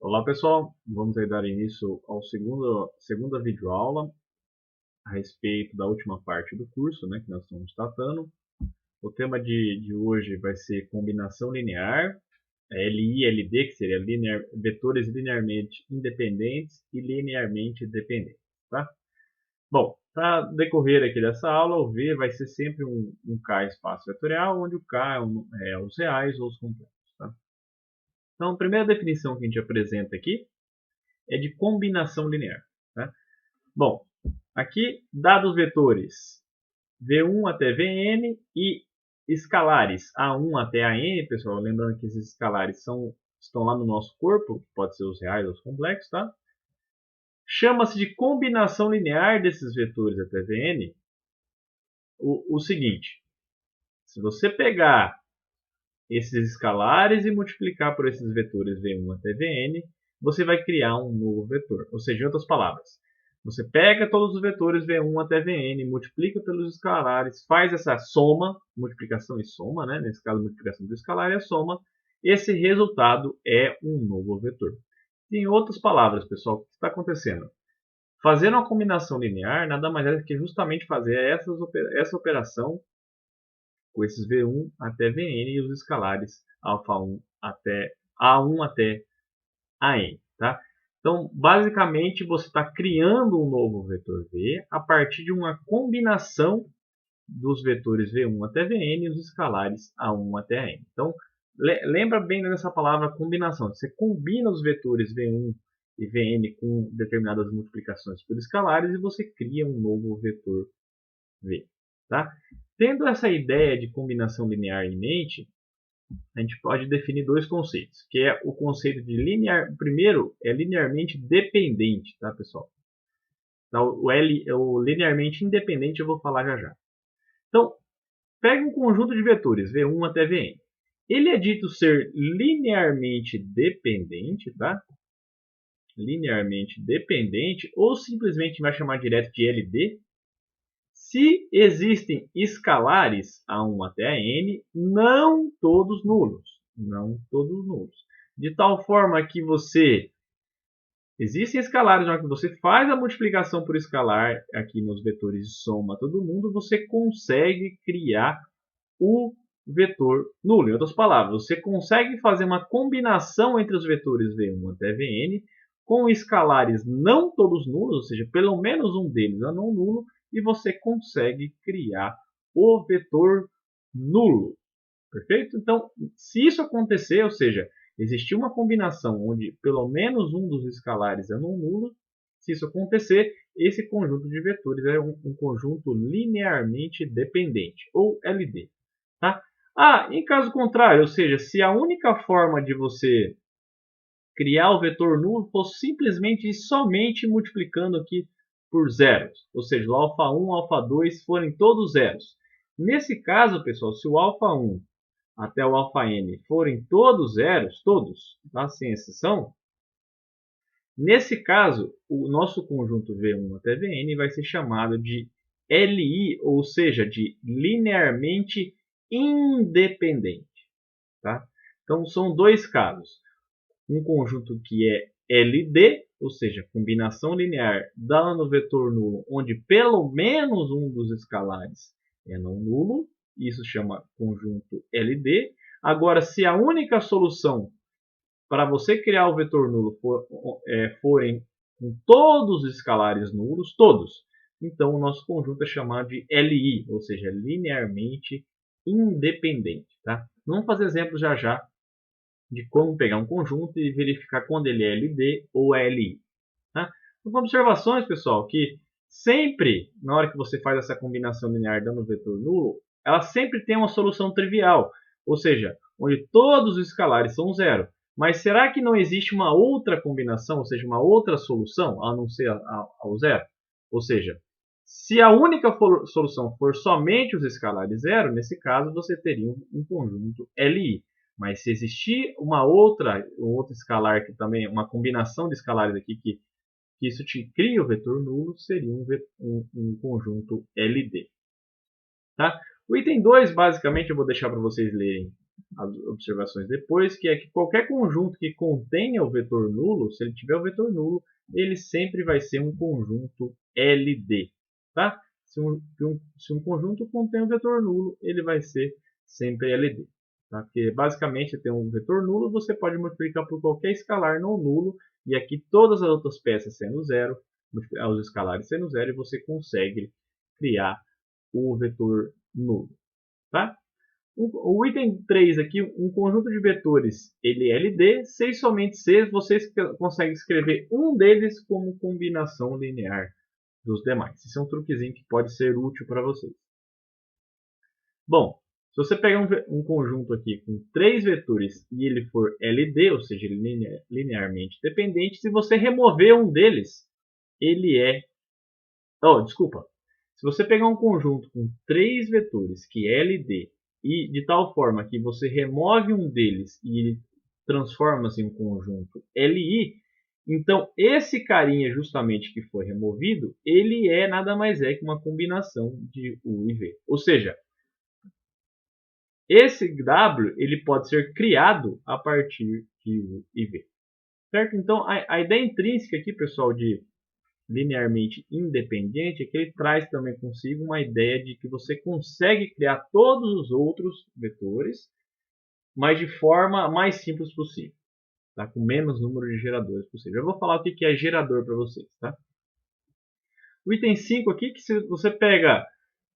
Olá pessoal, vamos aí dar início ao segunda videoaula a respeito da última parte do curso, que nós estamos tratando. O tema de hoje vai ser combinação linear, LI e LD, que seria vetores linearmente independentes e linearmente dependentes. Tá? Bom, para decorrer aqui dessa aula, o V vai ser sempre um K espaço vetorial, onde o K é os reais ou os complexos. Tá? Então, a primeira definição que a gente apresenta aqui é de combinação linear. Tá? Bom, aqui dados vetores V1 até Vn e escalares A1 até An, pessoal, lembrando que esses escalares estão lá no nosso corpo, que pode ser os reais ou os complexos, tá? Chama-se de combinação linear desses vetores até Vn o seguinte: se você pegar esses escalares e multiplicar por esses vetores V1 até Vn, você vai criar um novo vetor. Ou seja, em outras palavras, você pega todos os vetores V1 até Vn, multiplica pelos escalares, faz essa soma, multiplicação e soma, nesse caso, multiplicação do escalar é a soma. Esse resultado é um novo vetor. Em outras palavras, pessoal, o que está acontecendo? Fazendo uma combinação linear, nada mais é que justamente fazer essa operação com esses V1 até Vn e os escalares alfa1 até A1 até An. Tá? Então, basicamente, você está criando um novo vetor V a partir de uma combinação dos vetores V1 até Vn e os escalares A1 até An. Então, lembra bem dessa palavra combinação. Você combina os vetores V1 e Vn com determinadas multiplicações por escalares e você cria um novo vetor V. Tá? Tendo essa ideia de combinação linear em mente, a gente pode definir dois conceitos, que é o conceito de linear. O primeiro é linearmente dependente, tá, pessoal? Então, o linearmente independente eu vou falar já já. Então, pega um conjunto de vetores, V1 até Vn. Ele é dito ser linearmente dependente, tá? Linearmente dependente, ou simplesmente vai chamar direto de LD, se existem escalares A1 até An, não todos nulos. Não todos nulos. De tal forma que existem escalares, na hora que você faz a multiplicação por escalar aqui nos vetores de soma todo mundo, você consegue criar o vetor nulo. Em outras palavras, você consegue fazer uma combinação entre os vetores V1 até Vn com escalares não todos nulos, ou seja, pelo menos um deles é não nulo, e você consegue criar o vetor nulo. Perfeito? Então, se isso acontecer, ou seja, existir uma combinação onde pelo menos um dos escalares é não nulo, se isso acontecer, esse conjunto de vetores é um conjunto linearmente dependente, ou LD. Tá? Em caso contrário, ou seja, se a única forma de você criar o vetor nulo fosse simplesmente e somente multiplicando aqui por zeros, ou seja, o alfa1 e o alfa2 forem todos zeros. Nesse caso, pessoal, se o alfa1 até o alfa-n forem todos zeros, todos, tá? Sem exceção, nesse caso, o nosso conjunto V1 até Vn vai ser chamado de LI, ou seja, de linearmente independente. Tá? Então, são dois casos. Um conjunto que é LD, ou seja, combinação linear dando vetor nulo, onde pelo menos um dos escalares é não nulo, isso chama conjunto LD. Agora, se a única solução para você criar o vetor nulo forem com todos os escalares nulos, todos, então o nosso conjunto é chamado de LI, ou seja, linearmente independente. Tá? Vamos fazer exemplos já já de como pegar um conjunto e verificar quando ele é LD ou LI. Tá? Então, observações, pessoal, que sempre, na hora que você faz essa combinação linear dando vetor nulo, ela sempre tem uma solução trivial, ou seja, onde todos os escalares são zero. Mas será que não existe uma outra combinação, ou seja, uma outra solução, a não ser ao zero? Ou seja, se a única solução for somente os escalares zero, nesse caso você teria um conjunto LI. Mas se existir um outro escalar que também, uma combinação de escalares aqui que isso te cria o vetor nulo, seria um conjunto LD. Tá? O item 2, basicamente, eu vou deixar para vocês lerem as observações depois, que é que qualquer conjunto que contenha o vetor nulo, se ele tiver o vetor nulo, ele sempre vai ser um conjunto LD. Tá? Se um conjunto contém um vetor nulo, ele vai ser sempre LD. Tá? Porque basicamente tem um vetor nulo, você pode multiplicar por qualquer escalar não nulo, e aqui todas as outras peças sendo zero, os escalares sendo zero, e você consegue criar o vetor nulo. Tá? O item 3 aqui, um conjunto de vetores, ele é LD, se e somente se você consegue escrever um deles como combinação linear dos demais. Esse é um truquezinho que pode ser útil para vocês. Bom, se você pegar um conjunto aqui com 3 vetores e ele for LD, ou seja, linearmente dependente, se você remover um deles, ele é... Oh, desculpa. Se você pegar um conjunto com 3 vetores que é LD e de tal forma que você remove um deles e ele transforma-se em um conjunto LI, então esse carinha justamente que foi removido, ele é nada mais é que uma combinação de U e V. Ou seja, esse W ele pode ser criado a partir de U e V. Certo? Então a ideia intrínseca aqui, pessoal, de linearmente independente é que ele traz também consigo uma ideia de que você consegue criar todos os outros vetores, mas de forma mais simples possível, tá? Com menos número de geradores possível. Eu vou falar o que é gerador para vocês. Tá? O item 5 aqui, que se você pega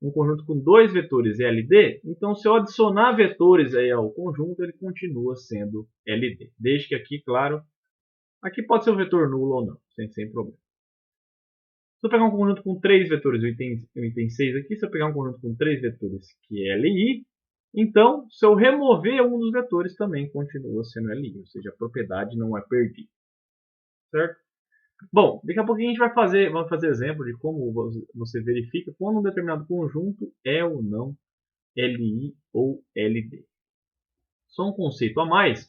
um conjunto com 2 vetores LD, então se eu adicionar vetores aí ao conjunto, ele continua sendo LD. Desde que aqui, claro, aqui pode ser um vetor nulo ou não, sem problema. Se eu pegar um conjunto com 3 vetores, o item 6 aqui, se eu pegar um conjunto com 3 vetores que é LI, então, se eu remover um dos vetores, também continua sendo LI, ou seja, a propriedade não é perdida. Certo? Bom, daqui a pouquinho a gente vamos fazer exemplo de como você verifica quando um determinado conjunto é ou não LI ou LD. Só um conceito a mais.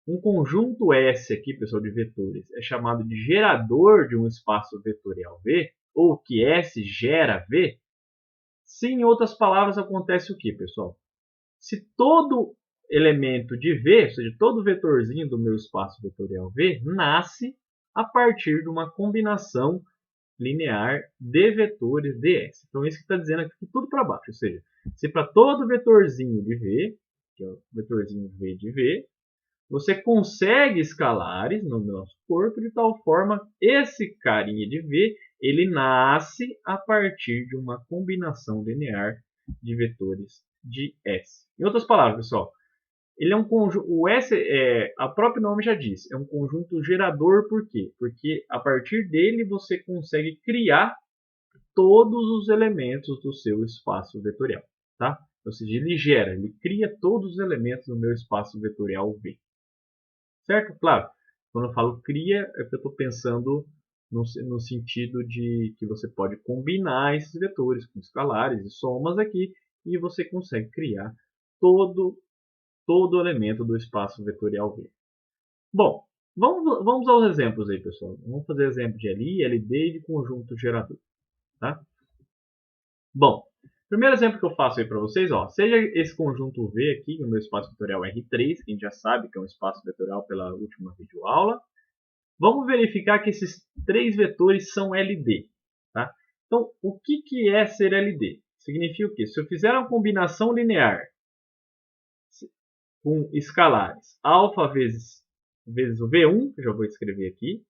Um conjunto S aqui, pessoal, de vetores, é chamado de gerador de um espaço vetorial V, ou que S gera V, se em outras palavras acontece o que, pessoal? Se todo elemento de V, ou seja, todo vetorzinho do meu espaço vetorial V, nasce a partir de uma combinação linear de vetores ds. Então, isso que está dizendo aqui tudo para baixo. Ou seja, se para todo vetorzinho de V, que é o vetorzinho V de V, você consegue escalares no nosso corpo de tal forma esse carinha de V ele nasce a partir de uma combinação linear de vetores de S. Em outras palavras, pessoal, ele é um conjunto. O S, a próprio nome já diz, é um conjunto gerador. Por quê? Porque a partir dele você consegue criar todos os elementos do seu espaço vetorial, tá? Ou seja, ele cria todos os elementos do meu espaço vetorial V. Certo? Claro, quando eu falo cria, é porque eu estou pensando no sentido de que você pode combinar esses vetores com escalares e somas aqui, e você consegue criar todo elemento do espaço vetorial V. Bom, vamos aos exemplos aí, pessoal. Vamos fazer exemplo de LI, LD e de conjunto gerador. Tá? Bom, primeiro exemplo que eu faço aí para vocês, ó, seja esse conjunto V aqui, no meu espaço vetorial R3, que a gente já sabe que é um espaço vetorial pela última videoaula. Vamos verificar que esses 3 vetores são LD. Tá? Então, o que é ser LD? Significa o quê? Se eu fizer uma combinação linear com escalares, alfa vezes o V1, que eu já vou escrever aqui,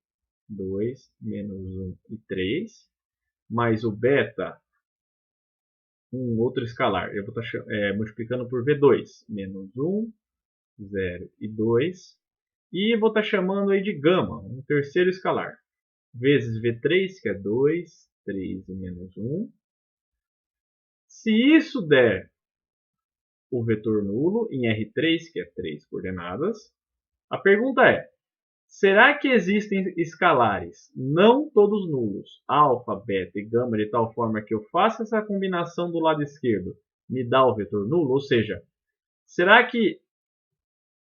2, menos 1 e 3, mais o beta, um outro escalar, eu vou estar multiplicando por V2, menos 1, 0 e 2, e vou estar chamando aí de gama, um terceiro escalar, vezes V3, que é 2, 3 e menos 1. Se isso der o vetor nulo em R3, que é 3 coordenadas, a pergunta é, será que existem escalares não todos nulos, alfa, beta e gama, de tal forma que eu faça essa combinação do lado esquerdo me dá o vetor nulo? Ou seja, será que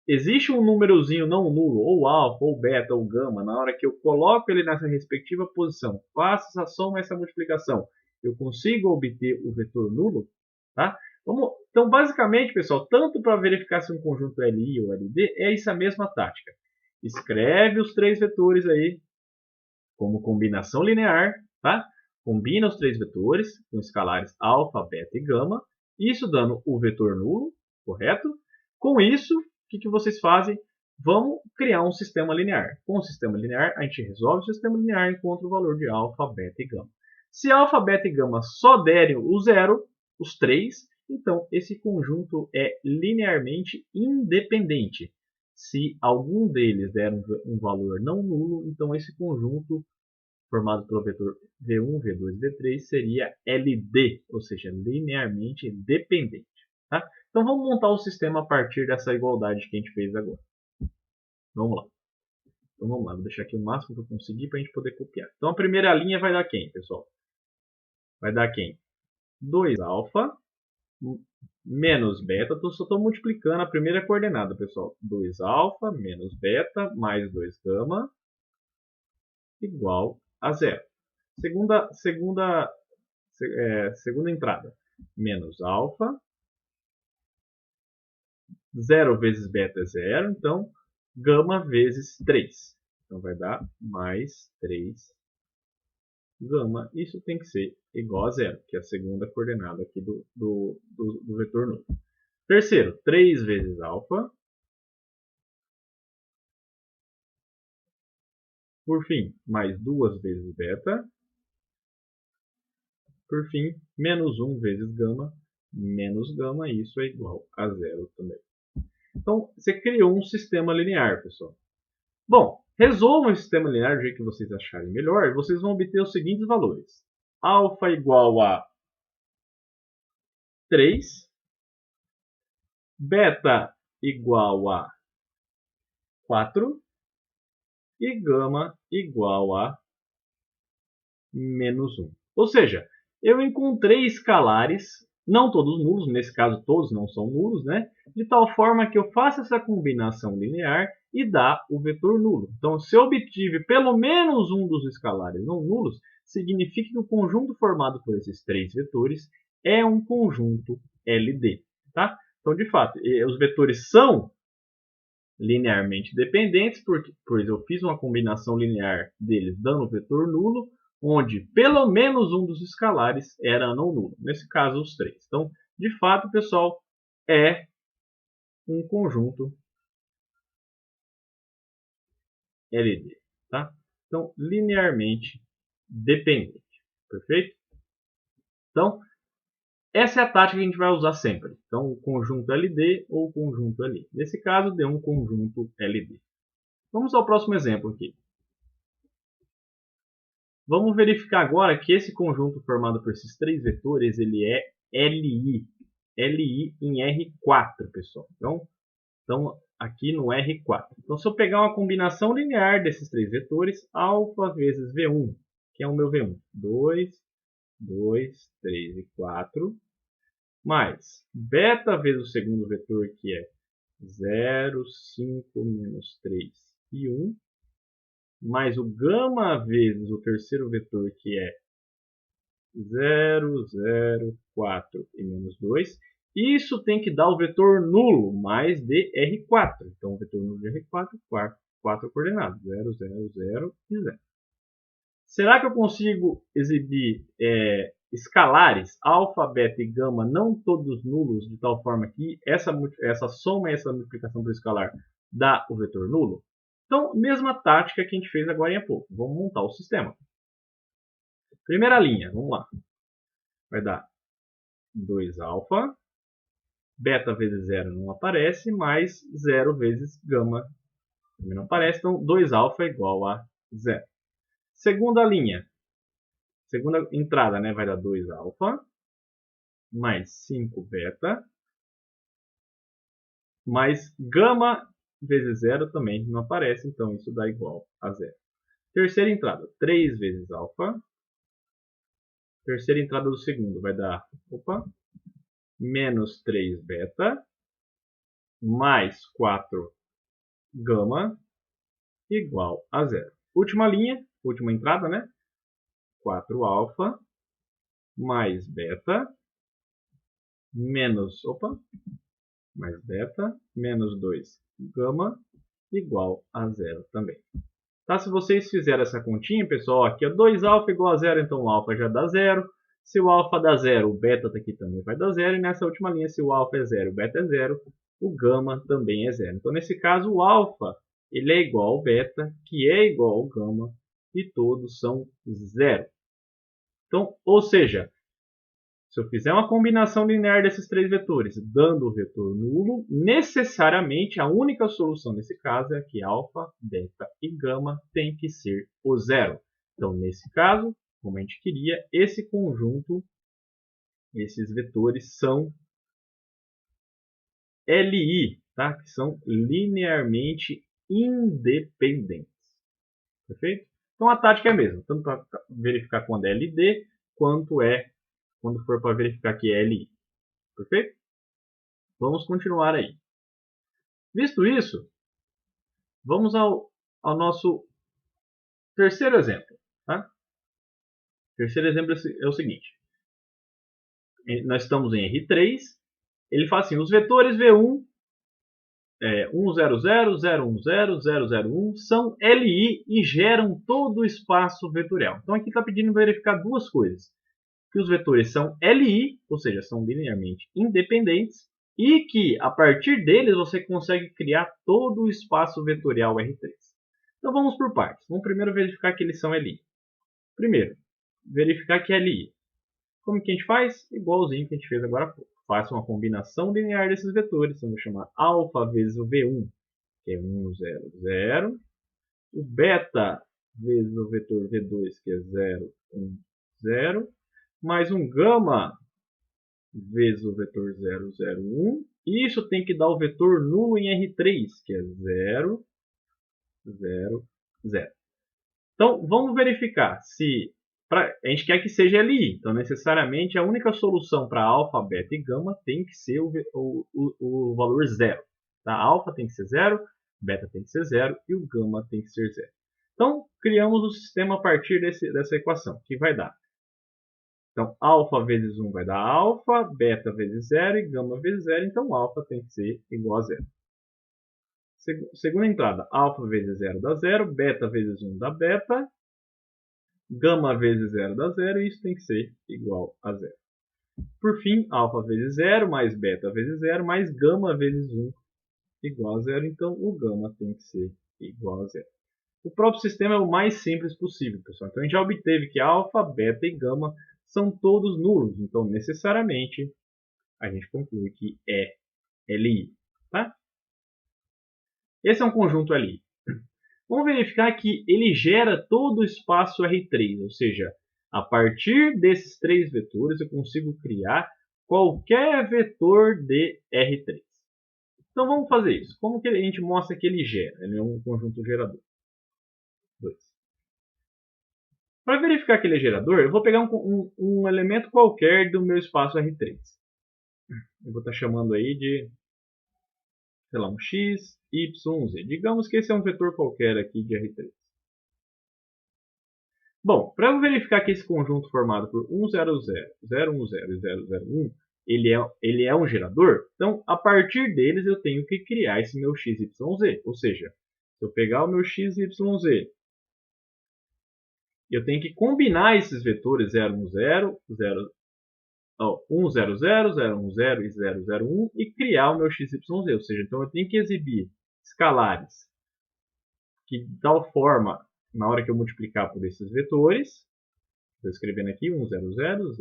existe um númerozinho não nulo, ou alfa, ou beta, ou gama, na hora que eu coloco ele nessa respectiva posição, faço essa soma, essa multiplicação, eu consigo obter o vetor nulo? Tá? Então, basicamente, pessoal, tanto para verificar se um conjunto é LI ou LD, é essa mesma tática. Escreve os três vetores aí como combinação linear, tá? Combina os três vetores com escalares alfa, beta e gama, isso dando o vetor nulo, correto? Com isso, o que vocês fazem? Vamos criar um sistema linear. Com o sistema linear, a gente resolve o sistema linear e encontra o valor de alfa, beta e gama. Se alfa, beta e gama só derem o zero, os três, então esse conjunto é linearmente independente. Se algum deles der um valor não nulo, então esse conjunto formado pelo vetor V1, V2 e V3 seria LD, ou seja, linearmente dependente. Tá? Então vamos montar o sistema a partir dessa igualdade que a gente fez agora. Vamos lá. Então vamos lá, vou deixar aqui o máximo que eu conseguir para a gente poder copiar. Então a primeira linha vai dar quem, pessoal? Vai dar quem? 2 alfa menos beta, só estou multiplicando a primeira coordenada, pessoal. 2 alfa menos beta mais 2 gama igual a zero. Segunda entrada, menos alfa, 0 vezes beta é 0, então gama vezes 3. Então vai dar mais 3 gama. Isso tem que ser igual a 0, que é a segunda coordenada aqui do vetor nulo. Terceiro, 3 vezes alfa. Por fim, mais 2 vezes beta. Por fim, menos 1 vezes gama, menos gama, isso é igual a 0 também. Então, você criou um sistema linear, pessoal. Bom, resolvam esse sistema linear do jeito que vocês acharem melhor, e vocês vão obter os seguintes valores. Alfa igual a 3, beta igual a 4 e gama igual a menos 1. Ou seja, eu encontrei escalares, não todos nulos, nesse caso todos não são nulos, né? De tal forma que eu faço essa combinação linear e dá o vetor nulo. Então, se eu obtive pelo menos um dos escalares não nulos, significa que o conjunto formado por esses três vetores é um conjunto LD. Tá? Então, de fato, os vetores são linearmente dependentes, pois eu fiz uma combinação linear deles dando o vetor nulo, onde pelo menos um dos escalares era não nulo. Nesse caso, os três. Então, de fato, pessoal, é um conjunto LD. Tá? Então, linearmente dependente. Perfeito? Então, essa é a tática que a gente vai usar sempre. Então, o conjunto LD ou o conjunto LI. Nesse caso, deu um conjunto LD. Vamos ao próximo exemplo aqui. Vamos verificar agora que esse conjunto formado por esses três vetores, ele é LI. LI em R4, pessoal. Então, aqui no R4. Então, se eu pegar uma combinação linear desses três vetores, alfa vezes V1, que é o meu V1, 2, 2, 3 e 4, mais beta vezes o segundo vetor, que é 0, 5, menos 3 e 1, mais o gama vezes o terceiro vetor, que é 0, 0, 4 e menos 2. Isso tem que dar o vetor nulo mais DR4. Então, o vetor nulo de R4, 4 coordenadas, 0, 0, 0 e 0. Será que eu consigo exibir escalares, alfa, beta e gama, não todos nulos, de tal forma que essa soma e essa multiplicação por escalar dá o vetor nulo? Então, mesma tática que a gente fez agora há pouco. Vamos montar o sistema. Primeira linha, vamos lá. Vai dar 2 alfa, beta vezes 0 não aparece, mais 0 vezes gama também não aparece, então 2 alfa é igual a 0. Segunda linha, segunda entrada, né, vai dar 2 alfa, mais 5 beta, mais gama vezes 0 também não aparece, então isso dá igual a 0. Terceira entrada, 3 vezes alfa. Terceira entrada do segundo vai dar, menos 3 beta, mais 4 gama, igual a 0. Última linha, última entrada, né? 4 alfa, mais beta, menos, mais beta, menos 2 gama, igual a 0 também. Tá? Se vocês fizerem essa continha, pessoal, aqui é 2α igual a 0, então o alfa já dá 0. Se o alfa dá 0, o beta aqui também vai dar 0. E nessa última linha, se o alfa é 0 e o beta é 0, o gama também é 0. Então, nesse caso, o alfa ele é igual ao beta, que é igual ao gama, e todos são 0. Então, ou seja, se eu fizer uma combinação linear desses três vetores, dando o vetor nulo, necessariamente a única solução nesse caso é que alfa, beta e gama tem que ser o 0. Então, nesse caso, como a gente queria, esse conjunto, esses vetores são LI, tá? Que são linearmente independentes. Perfeito? Então a tática é a mesma, tanto para verificar quando é LD, quanto quando for para verificar que é LI. Perfeito? Vamos continuar aí. Visto isso, vamos ao nosso terceiro exemplo. Tá? O terceiro exemplo é o seguinte. Nós estamos em R3. Ele fala assim, os vetores V1, 100, 010, 001 são LI e geram todo o espaço vetorial. Então aqui está pedindo verificar duas coisas. Que os vetores são LI, ou seja, são linearmente independentes, e que a partir deles você consegue criar todo o espaço vetorial R3. Então vamos por partes. Vamos primeiro verificar que eles são LI. Primeiro, verificar que é LI. Como que a gente faz? Igualzinho que a gente fez agora há pouco. Faça uma combinação linear desses vetores. Então, vou chamar alfa vezes o V1, que é 100. O beta vezes o vetor V2, que é 010. Mais um gama vezes o vetor 001. E isso tem que dar o vetor nulo em R3, que é 0, 0, 0. Então, vamos verificar se a gente quer que seja LI. Então, necessariamente, a única solução para alfa, beta e gama tem que ser o valor 0. Tá? Alfa tem que ser 0, beta tem que ser 0 e o gama tem que ser 0. Então, criamos o sistema a partir dessa equação, que vai dar. Então, alfa vezes 1 vai dar alfa, beta vezes 0 e gama vezes 0. Então, alfa tem que ser igual a 0. Segunda entrada, alfa vezes 0 dá 0, beta vezes 1 dá beta, gama vezes 0 dá 0 e isso tem que ser igual a 0. Por fim, alfa vezes 0 mais beta vezes 0 mais gama vezes 1 igual a 0. Então, o gama tem que ser igual a 0. O próprio sistema é o mais simples possível, pessoal. Então, a gente já obteve que alfa, beta e gama são todos nulos. Então, necessariamente, a gente conclui que é LI. Tá? Esse é um conjunto LI. Vamos verificar que ele gera todo o espaço R3, ou seja, a partir desses três vetores eu consigo criar qualquer vetor de R3. Então vamos fazer isso. Como que a gente mostra que ele gera? Ele é um conjunto gerador. 2. Para verificar que ele é gerador, eu vou pegar um elemento qualquer do meu espaço R3. Eu vou estar chamando aí de, sei lá, um x, y, z. Digamos que esse é um vetor qualquer aqui de R3. Bom, para eu verificar que esse conjunto formado por 100, 010 e 001, ele é um gerador, então a partir deles eu tenho que criar esse meu x, y, z. Ou seja, se eu pegar o meu x, y, z, eu tenho que combinar esses vetores 100, 010, 010 e 001 e criar o meu x, y, z. Ou seja, então eu tenho que exibir escalares que de tal forma, na hora que eu multiplicar por esses vetores, estou escrevendo aqui 100, 010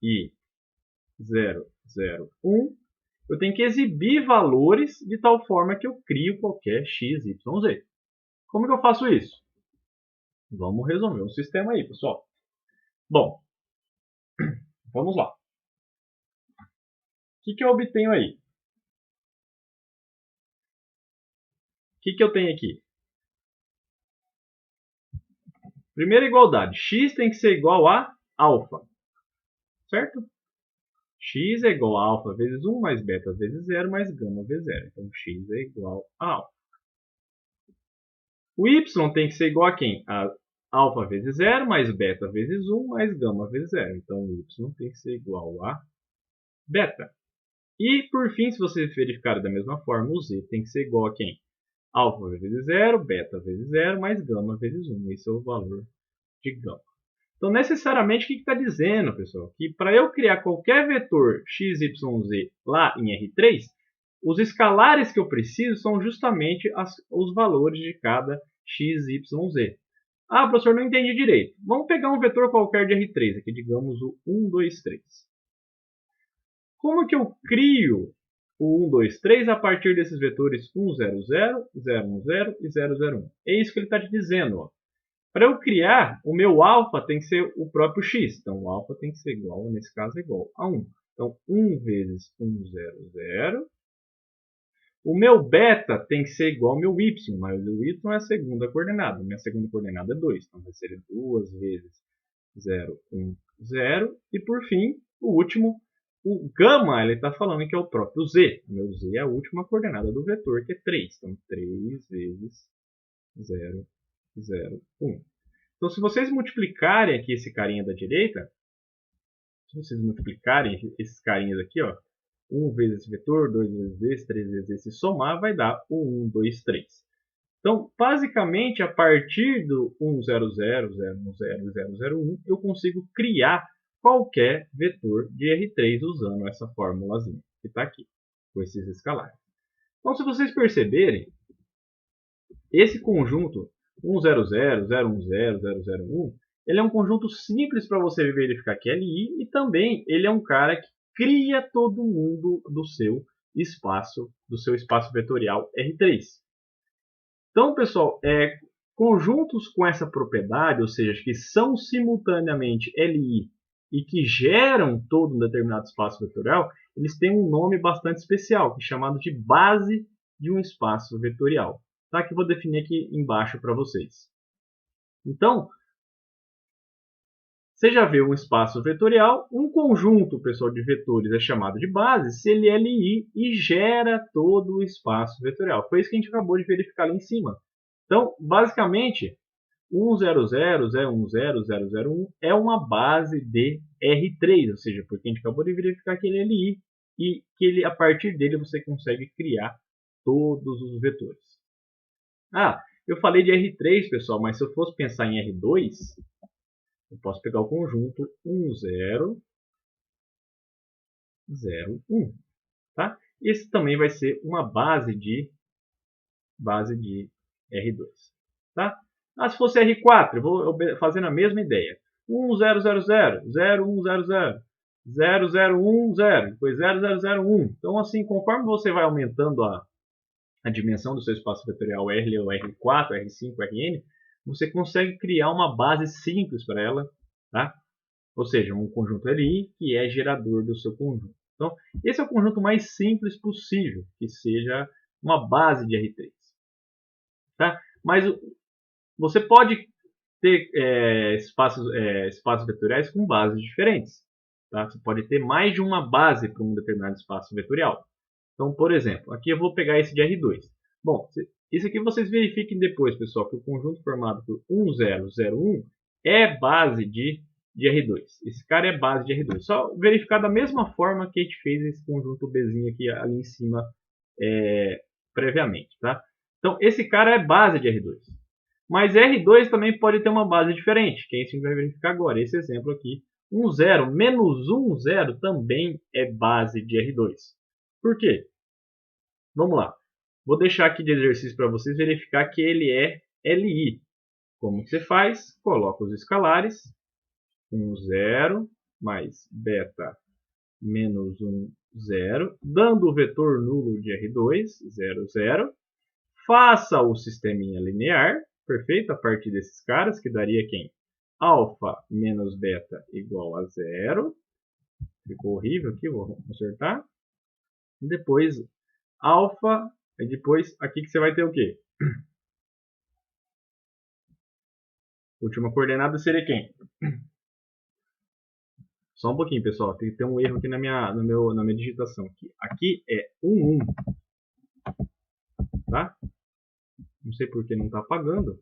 e 001, eu tenho que exibir valores de tal forma que eu crio qualquer x, y, z. Como que eu faço isso? Vamos resolver um sistema aí, pessoal. Bom, vamos lá. O que eu obtenho aí? O que eu tenho aqui? Primeira igualdade. X tem que ser igual a alfa. Certo? X é igual a alfa vezes 1 mais beta vezes 0 mais gama vezes 0. Então, x é igual a alfa. O y tem que ser igual a quem? A alfa vezes 0 mais beta vezes 1 mais gama vezes 0. Então, o y tem que ser igual a beta. E, por fim, se vocês verificarem da mesma forma, o z tem que ser igual a quem? Alfa vezes 0, beta vezes 0, mais gama vezes 1. Esse é o valor de gama. Então, necessariamente, o que está dizendo, pessoal? Que para eu criar qualquer vetor x, y, z lá em R3, os escalares que eu preciso são justamente os valores de cada x, y, z. Ah, professor, não entendi direito. Vamos pegar um vetor qualquer de R3, aqui, digamos o 1, 2, 3. Como que eu crio o 1, 2, 3 a partir desses vetores 1, 0, 0, 0, 1, 0 e 0, 0, 1? É isso que ele está te dizendo. Ó. Para eu criar, o meu alfa tem que ser o próprio x. Então, o alfa tem que ser igual, nesse caso, é igual a 1. Então, 1 vezes 1, 0, 0. O meu beta tem que ser igual ao meu y, mas o y é a segunda coordenada. Minha segunda coordenada é 2. Então, vai ser 2 vezes 0, 1, 0. E, por fim, o último, o gama, ele está falando que é o próprio z. O meu z é a última coordenada do vetor, que é 3. Então, 3 vezes 0, 0, 1. Então, se vocês multiplicarem aqui esse carinha da direita, se vocês multiplicarem esses carinhas aqui, ó, 1 vezes esse vetor, 2 vezes esse, 3 vezes esse, somar, vai dar o 1, 2, 3. Então, basicamente, a partir do 1, 0, 0, 0, 1, 0, 0, 0, 1, eu consigo criar qualquer vetor de R3 usando essa fórmulazinha que está aqui, com esses escalares. Então, se vocês perceberem, esse conjunto 1, 0, 0, 0, 1, 0, 0, 0, 1, ele é um conjunto simples para você verificar que é LI e também ele é um cara que cria todo mundo do seu espaço vetorial R3. Então, pessoal, conjuntos com essa propriedade, ou seja, que são simultaneamente LI e que geram todo um determinado espaço vetorial, eles têm um nome bastante especial, que é chamado de base de um espaço vetorial. Tá? Que eu vou definir aqui embaixo para vocês. Então, você já vê um espaço vetorial, um conjunto, pessoal, de vetores é chamado de base se ele é LI e gera todo o espaço vetorial. Foi isso que a gente acabou de verificar ali em cima. Então, basicamente, 1, 0, 0, 0, 1, 0, 0, 0, 1 é uma base de R3, ou seja, porque a gente acabou de verificar que ele é LI e que a partir dele você consegue criar todos os vetores. Ah, eu falei de R3, pessoal, mas se eu fosse pensar em R2, eu posso pegar o conjunto 1, 0, 0, 1. Tá? Esse também vai ser uma base de R2. Tá? Ah, se fosse R4, eu vou fazendo a mesma ideia. 1, 0, 0, 0, 0, 1, 0, 0, 0, 0, 1, 0, depois 0, 0, 0, 1. Então, assim, conforme você vai aumentando a dimensão do seu espaço vetorial R, ou R4, R5, Rn, você consegue criar uma base simples para ela, tá? Ou seja, um conjunto LI que é gerador do seu conjunto. Então, esse é o conjunto mais simples possível, que seja uma base de R3. Tá? Mas você pode ter espaços vetoriais com bases diferentes. Tá? Você pode ter mais de uma base para um determinado espaço vetorial. Então, por exemplo, aqui eu vou pegar esse de R2. Bom, isso aqui vocês verifiquem depois, pessoal, que o conjunto formado por 1, 0, 0, 1 é base de R2. Esse cara é base de R2. Só verificar da mesma forma que a gente fez esse conjunto Bzinho aqui ali em cima previamente. Tá? Então, esse cara é base de R2. Mas R2 também pode ter uma base diferente, que é isso que a gente vai verificar agora. Esse exemplo aqui, 1, 0 menos 1, 0 também é base de R2. Por quê? Vamos lá. Vou deixar aqui de exercício para vocês verificar que ele é LI. Como que você faz? Coloca os escalares. 1, 0 mais beta menos 1, 0, dando o vetor nulo de R2, 0, 0. Faça o sisteminha linear, perfeito? A partir desses caras, que daria quem? Alfa menos beta igual a 0. Ficou horrível aqui, vou consertar. Depois, alfa, e depois aqui que você vai ter o quê? Última coordenada seria quem? Só um pouquinho, pessoal. Tem que ter um erro aqui na minha digitação. Aqui é 1, 1. Tá? Não sei por que não está apagando.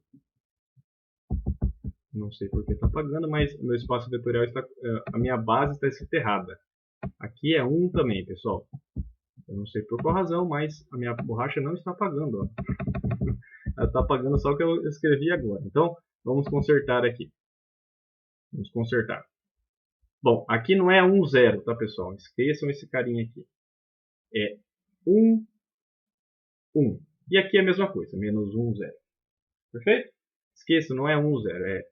Não sei por que está apagando, mas o meu espaço vetorial está, a minha base está escrita errada. Aqui é 1 também, pessoal. Eu não sei por qual razão, mas a minha borracha não está apagando. Ó. Ela está apagando só o que eu escrevi agora. Então, vamos consertar aqui. Vamos consertar. Bom, aqui não é 1, 0, tá, pessoal? Esqueçam esse carinha aqui. É 1, 1. E aqui é a mesma coisa, menos 1, 0. Perfeito? Esqueça, não é 1, 0. É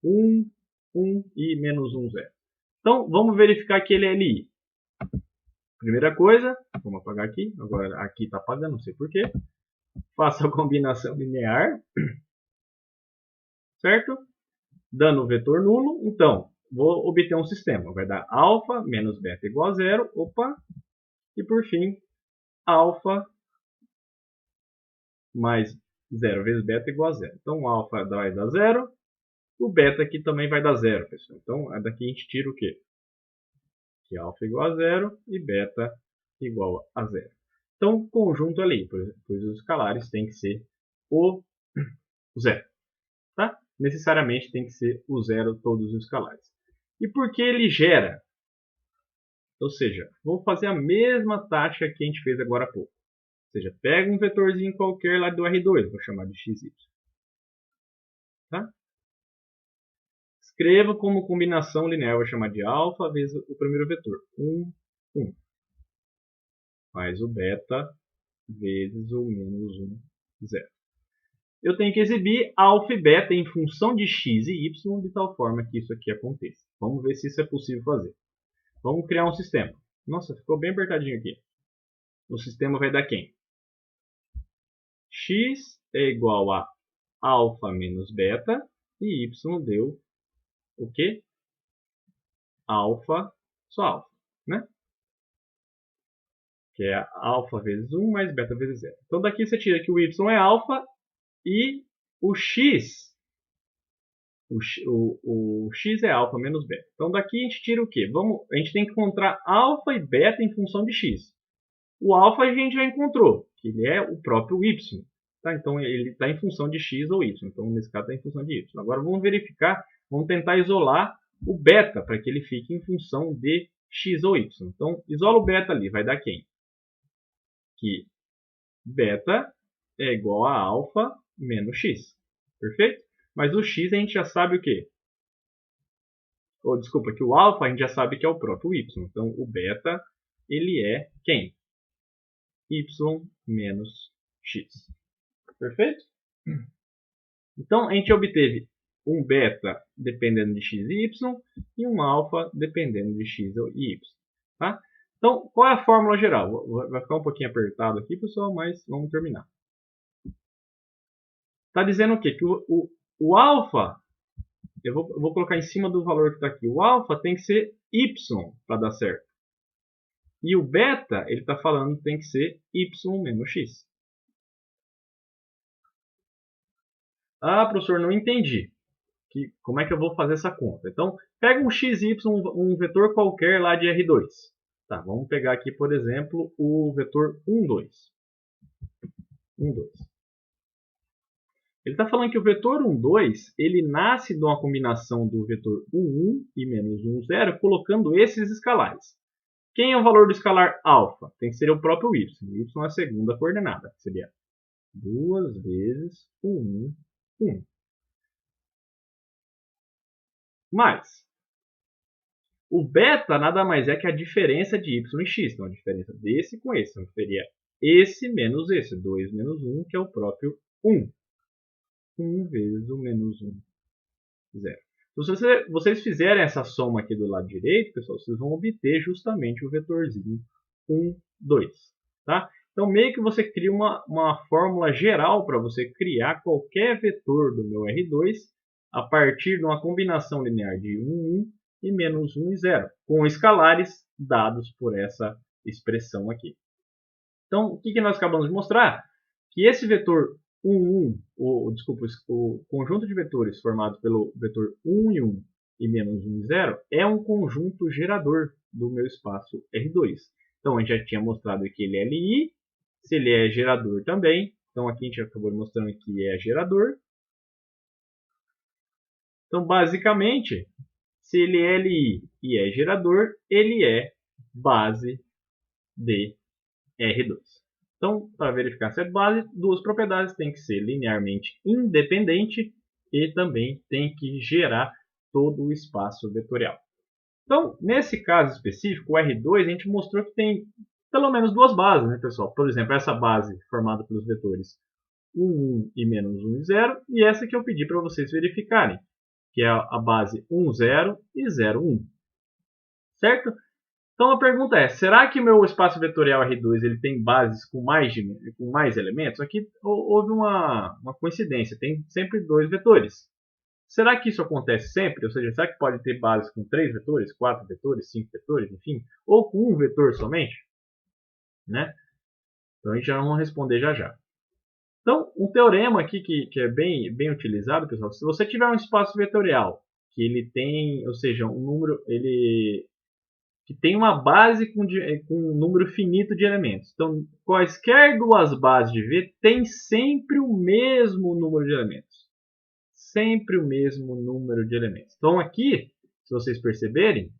1, 1 e menos 1, 0. Então, vamos verificar que ele é LI. Primeira coisa, vamos apagar aqui. Agora, aqui está apagando, não sei porquê. Faça a combinação linear. Certo? Dando o vetor nulo. Então, vou obter um sistema. Vai dar alfa menos beta igual a 0. Opa! E por fim, alfa mais 0 vezes beta igual a 0. Então, o alfa vai dar 0. O beta aqui também vai dar 0, pessoal. Então, daqui a gente tira o quê? Que alfa igual a 0 e beta igual a 0. Então, conjunto ali, pois os escalares têm que ser o 0. Tá? Necessariamente tem que ser o 0 todos os escalares. E por que ele gera? Ou seja, vou fazer a mesma tática que a gente fez agora há pouco. Ou seja, pega um vetorzinho qualquer lá do R2, vou chamar de xy. Tá? Escreva como combinação linear, vou chamar de alfa vezes o primeiro vetor. 1, 1. Mais o beta vezes o menos 1, 0. Eu tenho que exibir alfa e beta em função de x e y de tal forma que isso aqui aconteça. Vamos ver se isso é possível fazer. Vamos criar um sistema. Nossa, ficou bem apertadinho aqui. O sistema vai dar quem? X é igual a alfa menos beta e y deu o quê? Alfa só alfa, né? Que é alfa vezes 1 mais beta vezes 0. Então daqui você tira que o y é alfa e o x é alfa menos beta. Então daqui a gente tira o quê? A gente tem que encontrar alfa e beta em função de x. O alfa a gente já encontrou, que ele é o próprio y. Tá? Então ele está em função de x ou y. Então nesse caso está em função de y. Agora vamos verificar, vamos tentar isolar o beta para que ele fique em função de x ou y. Então isola o beta ali, vai dar quem? Que beta é igual a alfa menos x. Perfeito? Mas o x a gente já sabe o quê? Desculpa, que o alfa a gente já sabe que é o próprio y. Então o beta ele é quem? Y menos x. Perfeito? Então a gente obteve um beta dependendo de x e y e um alfa dependendo de x e y. Tá? Então, qual é a fórmula geral? Vai ficar um pouquinho apertado aqui, pessoal, mas vamos terminar. Está dizendo o quê? Que o alfa, eu vou colocar em cima do valor que está aqui. O alfa tem que ser y para dar certo. E o beta, ele está falando que tem que ser y menos x. Ah, professor, não entendi. Como é que eu vou fazer essa conta? Então, pega um x, y, um vetor qualquer lá de R2. Tá, vamos pegar aqui, por exemplo, o vetor 1, 2. 1, 2. Ele está falando que o vetor 1, 2, ele nasce de uma combinação do vetor 1, 1 e menos 1, 0, colocando esses escalares. Quem é o valor do escalar alfa? Tem que ser o próprio y. Y é a segunda coordenada. Seria 2 vezes 1, 1. Mas o beta nada mais é que a diferença de y e x. Então, a diferença desse com esse. Então, seria esse menos esse. 2 menos 1, que é o próprio 1. 1 vezes o menos 1, 0. Então, se vocês fizerem essa soma aqui do lado direito, pessoal, vocês vão obter justamente o vetorzinho 1, 2. Tá? Então, meio que você cria uma fórmula geral para você criar qualquer vetor do meu R2 a partir de uma combinação linear de 1, 1 e menos 1 e 0, com escalares dados por essa expressão aqui. Então, o que nós acabamos de mostrar? Que esse vetor 1, 1, desculpa, o conjunto de vetores formado pelo vetor 1 e 1 e menos 1 e 0 é um conjunto gerador do meu espaço R2. Então, a gente já tinha mostrado que ele é LI, se ele é gerador também. Então, aqui a gente acabou mostrando que é gerador. Então, basicamente, se ele é LI e é gerador, ele é base de R2. Então, para verificar se é base, duas propriedades têm que ser linearmente independente e também tem que gerar todo o espaço vetorial. Então, nesse caso específico, o R2, a gente mostrou que tem pelo menos duas bases, né, pessoal? Por exemplo, essa base formada pelos vetores 1, 1 e menos 1 e 0, e essa que eu pedi para vocês verificarem, que é a base 1, 0 e 0, 1. Certo? Então a pergunta é, será que o meu espaço vetorial R2 ele tem bases com mais elementos? Aqui houve uma coincidência, tem sempre dois vetores. Será que isso acontece sempre? Ou seja, será que pode ter bases com 3 vetores, 4 vetores, 5 vetores, enfim? Ou com um vetor somente? Né? Então a gente já vai responder já já. Então, um teorema aqui que é bem utilizado, pessoal, se você tiver um espaço vetorial que ele tem, ou seja, um número, que tem uma base com um número finito de elementos. Então, quaisquer duas bases de V têm sempre o mesmo número de elementos. Sempre o mesmo número de elementos. Então, aqui, se vocês perceberem,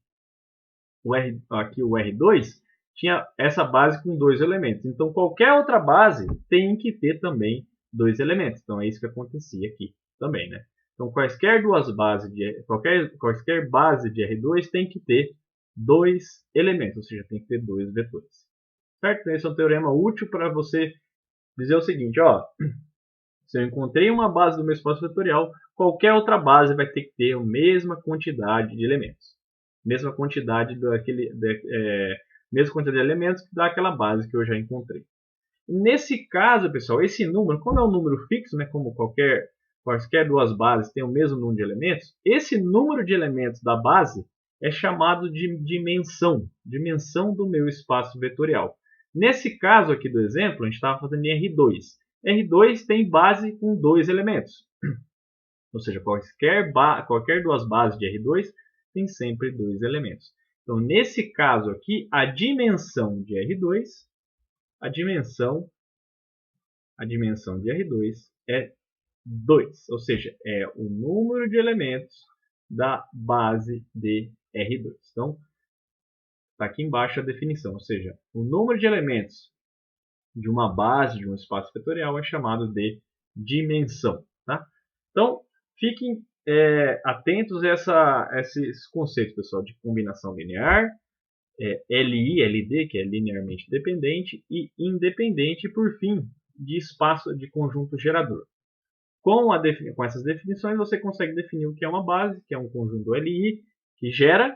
aqui o R2 tinha essa base com dois elementos. Então, qualquer outra base tem que ter também dois elementos. Então, é isso que acontecia aqui também, né? Então, quaisquer duas bases qualquer base de R2 tem que ter dois elementos, ou seja, tem que ter dois vetores. Certo? Esse é um teorema útil para você dizer o seguinte, ó, se eu encontrei uma base do meu espaço vetorial, qualquer outra base vai ter que ter a mesma quantidade de elementos. Mesma quantidade mesma quantidade de elementos que daquela base que eu já encontrei. Nesse caso, pessoal, esse número, como é um número fixo, né, como quaisquer duas bases têm o mesmo número de elementos, esse número de elementos da base é chamado de dimensão do meu espaço vetorial. Nesse caso aqui do exemplo, a gente estava fazendo em R2. R2 tem base com dois elementos. Ou seja, qualquer duas bases de R2 tem sempre dois elementos. Então, nesse caso aqui, a dimensão de R2, a dimensão de R2 é 2, ou seja, é o número de elementos da base de R2. Então, está aqui embaixo a definição, ou seja, o número de elementos de uma base de um espaço vetorial é chamado de dimensão. Tá? Então, fiquem atentos a esses conceitos, pessoal, de combinação linear, LI, LD, que é linearmente dependente, e independente, por fim, de espaço de conjunto gerador. Com essas definições, você consegue definir o que é uma base, que é um conjunto LI, que gera.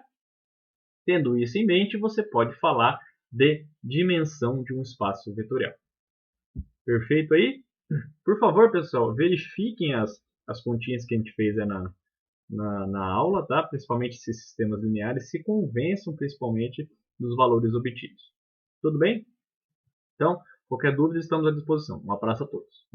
Tendo isso em mente, você pode falar de dimensão de um espaço vetorial. Perfeito aí? Por favor, pessoal, verifiquem as continhas que a gente fez na aula, tá? Principalmente esses sistemas lineares, se convençam principalmente dos valores obtidos. Tudo bem? Então, qualquer dúvida, estamos à disposição. Um abraço a todos.